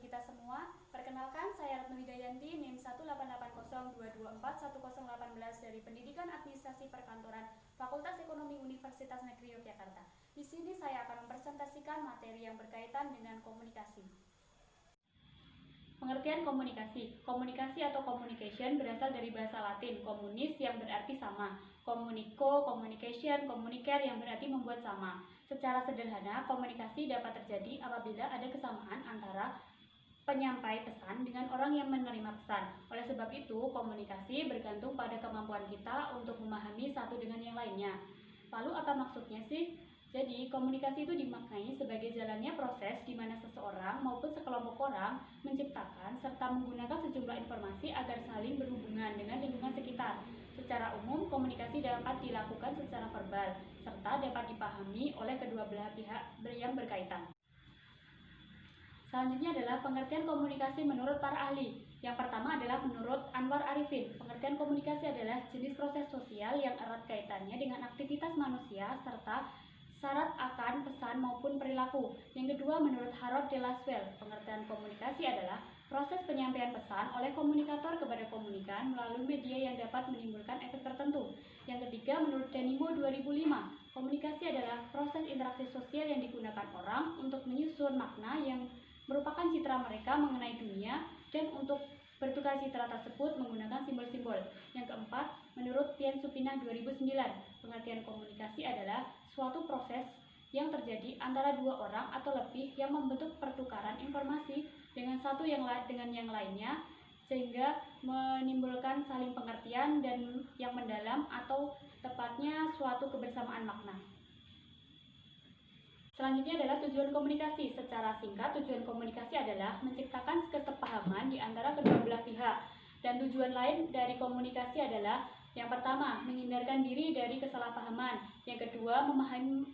kita semua. Perkenalkan, saya Ratno Widayanti, NIM 18802241018 dari Pendidikan Administrasi Perkantoran Fakultas Ekonomi Universitas Negeri Yogyakarta. Di sini saya akan mempresentasikan materi yang berkaitan dengan komunikasi. Pengertian komunikasi. Komunikasi atau communication berasal dari bahasa Latin communis yang berarti sama, communico, communication, communicare yang berarti membuat sama. Secara sederhana, komunikasi dapat terjadi apabila ada kesamaan antara penyampai pesan dengan orang yang menerima pesan. Oleh sebab itu, komunikasi bergantung pada kemampuan kita untuk memahami satu dengan yang lainnya. Lalu apa maksudnya sih? Jadi, komunikasi itu dimaknai sebagai jalannya proses di mana seseorang maupun sekelompok orang menciptakan serta menggunakan sejumlah informasi agar saling berhubungan dengan lingkungan sekitar. Secara umum, komunikasi dapat dilakukan secara verbal, serta dapat dipahami oleh kedua belah pihak yang berkaitan. Selanjutnya adalah pengertian komunikasi menurut para ahli. Yang pertama adalah menurut Anwar Arifin. Pengertian komunikasi adalah jenis proses sosial yang erat kaitannya dengan aktivitas manusia serta syarat akan pesan maupun perilaku. Yang kedua, menurut Harold de Laswell, pengertian komunikasi adalah proses penyampaian pesan oleh komunikator kepada komunikan melalui media yang dapat menimbulkan efek tertentu. Yang ketiga, menurut Denimo 2005, komunikasi adalah proses interaksi sosial yang digunakan orang untuk menyusun makna yang merupakan citra mereka mengenai dunia dan untuk bertukar citra tersebut menggunakan simbol-simbol. Yang keempat, menurut Pian Supinah 2009, pengertian komunikasi adalah suatu proses yang terjadi antara dua orang atau lebih yang membentuk pertukaran informasi dengan satu dengan yang lainnya sehingga menimbulkan saling pengertian dan yang mendalam atau tepatnya suatu kebersamaan makna. Selanjutnya adalah tujuan komunikasi. Secara singkat, tujuan komunikasi adalah menciptakan kesepahaman di antara kedua belah pihak. Dan tujuan lain dari komunikasi adalah yang pertama, menghindarkan diri dari kesalahpahaman. Yang kedua,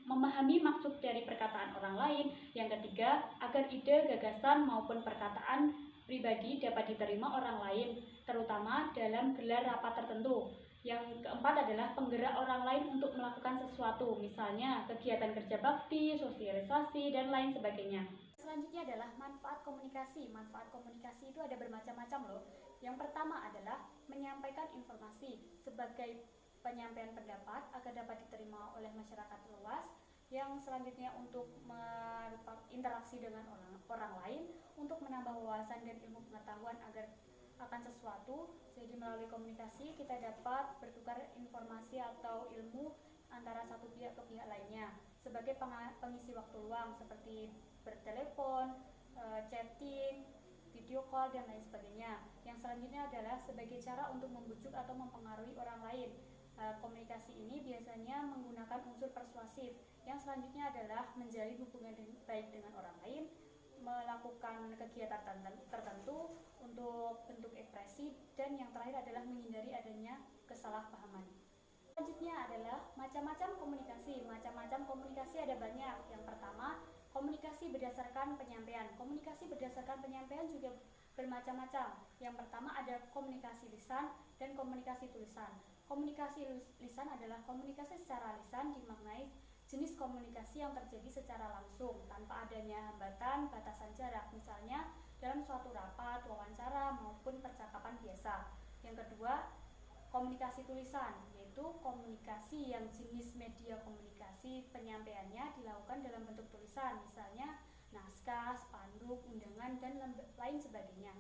memahami maksud dari perkataan orang lain. Yang ketiga, agar ide, gagasan maupun perkataan pribadi dapat diterima orang lain, terutama dalam gelar rapat tertentu. Yang keempat adalah penggerak orang lain untuk melakukan sesuatu, misalnya kegiatan kerja bakti, sosialisasi, dan lain sebagainya. Selanjutnya adalah manfaat komunikasi. Manfaat komunikasi itu ada bermacam-macam loh. Yang pertama adalah menyampaikan informasi sebagai penyampaian pendapat agar dapat diterima oleh masyarakat luas. Yang selanjutnya untuk interaksi dengan orang lain, untuk menambah wawasan dan ilmu pengetahuan akan sesuatu. Jadi melalui komunikasi kita dapat bertukar informasi atau ilmu antara satu pihak ke pihak lainnya sebagai pengisi waktu luang seperti bertelepon, chatting, video call, dan lain sebagainya. Yang selanjutnya adalah sebagai cara untuk membujuk atau mempengaruhi orang lain. Komunikasi ini biasanya menggunakan unsur persuasif. Yang selanjutnya adalah menjalin hubungan baik dengan orang lain, melakukan kegiatan tertentu untuk bentuk ekspresi, dan yang terakhir adalah menghindari adanya kesalahpahaman. Selanjutnya adalah macam-macam komunikasi. Macam-macam komunikasi ada banyak. Yang pertama, komunikasi berdasarkan penyampaian. Komunikasi berdasarkan penyampaian juga bermacam-macam. Yang pertama ada komunikasi lisan dan komunikasi tulisan. Komunikasi lisan adalah komunikasi secara lisan, dimaknai jenis komunikasi yang terjadi secara langsung tanpa adanya hambatan, batasan jarak, misalnya dalam suatu rapat, wawancara, maupun percakapan biasa. Yang kedua, komunikasi tulisan, yaitu komunikasi yang jenis media komunikasi penyampaiannya dilakukan dalam bentuk tulisan, misalnya naskah, spanduk, undangan, dan lain sebagainya.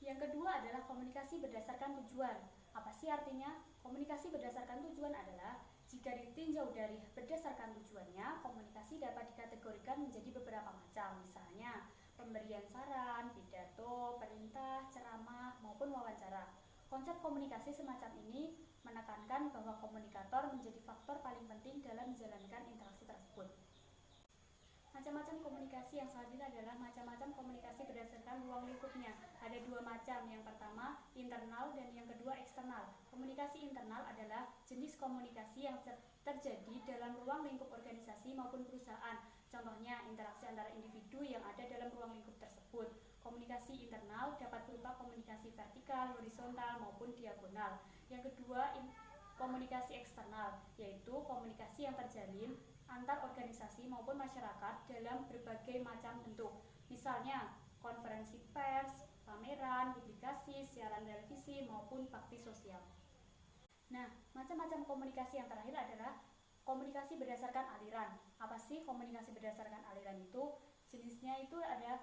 Yang kedua adalah komunikasi berdasarkan tujuan. Apa sih artinya? Komunikasi berdasarkan tujuan adalah jika ditinjau dari berdasarkan tujuannya, komunikasi dapat dikategorikan menjadi beberapa macam, misalnya pemberian saran, pidato, perintah, ceramah, maupun wawancara. Konsep komunikasi semacam ini menekankan bahwa komunikator menjadi faktor paling penting dalam menjalankan interaksi tersebut. Macam-macam komunikasi yang selanjutnya adalah macam-macam komunikasi berdasarkan ruang lingkupnya. Ada dua macam, yang pertama internal dan yang kedua eksternal. Komunikasi internal adalah jenis komunikasi yang terjadi dalam ruang lingkup organisasi maupun perusahaan. Contohnya interaksi antara individu yang ada dalam ruang lingkup tersebut. Komunikasi internal dapat berupa komunikasi vertikal, horizontal, maupun diagonal. Yang kedua, komunikasi eksternal, yaitu komunikasi yang terjalin antar organisasi maupun masyarakat dalam berbagai macam bentuk. Misalnya, konferensi pers, pameran, publikasi, siaran televisi, maupun bakti sosial. Nah, macam-macam komunikasi yang terakhir adalah komunikasi berdasarkan aliran. Apa sih komunikasi berdasarkan aliran itu? Jenisnya itu ada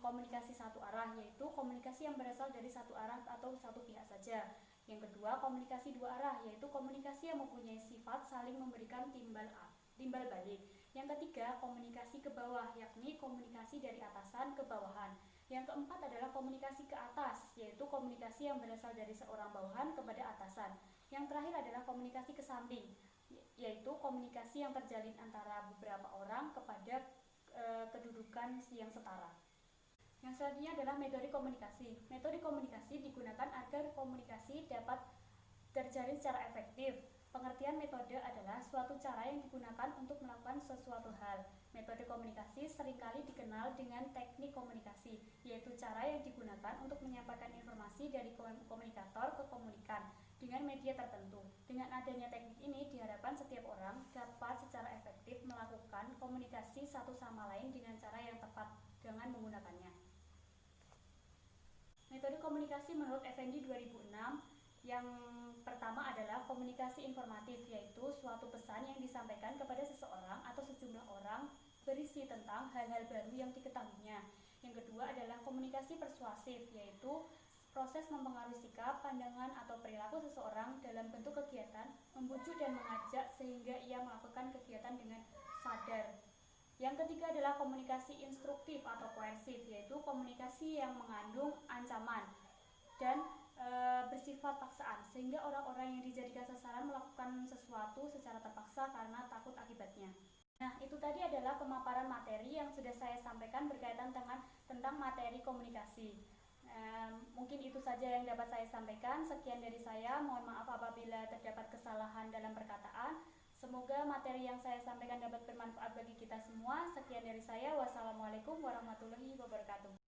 komunikasi satu arah, yaitu komunikasi yang berasal dari satu arah atau satu pihak saja. Yang kedua, komunikasi dua arah, yaitu komunikasi yang mempunyai sifat saling memberikan timbal balik. Yang ketiga, komunikasi ke bawah, yakni komunikasi dari atasan ke bawahan. Yang keempat adalah komunikasi ke atas, yaitu komunikasi yang berasal dari seorang bawahan kepada atasan. Yang terakhir adalah komunikasi ke samping, yaitu komunikasi yang terjalin antara beberapa orang kepada kedudukan yang setara. Yang selanjutnya adalah metode komunikasi. Metode komunikasi digunakan agar komunikasi dapat terjalin secara efektif. Pengertian metode adalah suatu cara yang digunakan untuk melakukan sesuatu hal. Metode komunikasi seringkali dikenal dengan teknik komunikasi, yaitu cara yang digunakan untuk menyampaikan informasi dari komunikator ke komunikan dengan media tertentu. Dengan adanya teknik ini, diharapkan setiap orang dapat secara efektif melakukan komunikasi satu sama lain dengan cara yang tepat dengan menggunakannya. Metode komunikasi menurut Effendi 2006 yang pertama adalah komunikasi informatif, yaitu suatu pesan yang disampaikan kepada seseorang atau sejumlah orang berisi tentang hal-hal baru yang diketahuinya. Yang kedua adalah komunikasi persuasif, yaitu proses mempengaruhi sikap, pandangan, atau perilaku seseorang dalam bentuk kegiatan, membujuk dan mengajak sehingga ia melakukan kegiatan dengan sadar. Yang ketiga adalah komunikasi instruktif atau koersif, yaitu komunikasi yang mengandung ancaman dan bersifat paksaan, sehingga orang-orang yang dijadikan sasaran melakukan sesuatu secara terpaksa karena takut akibatnya. Nah, itu tadi adalah pemaparan materi yang sudah saya sampaikan berkaitan tentang materi komunikasi. Mungkin itu saja yang dapat saya sampaikan. Sekian dari saya, mohon maaf apabila terdapat kesalahan dalam perkataan. Semoga materi yang saya sampaikan dapat bermanfaat bagi kita semua. Sekian dari saya, wassalamualaikum warahmatullahi wabarakatuh.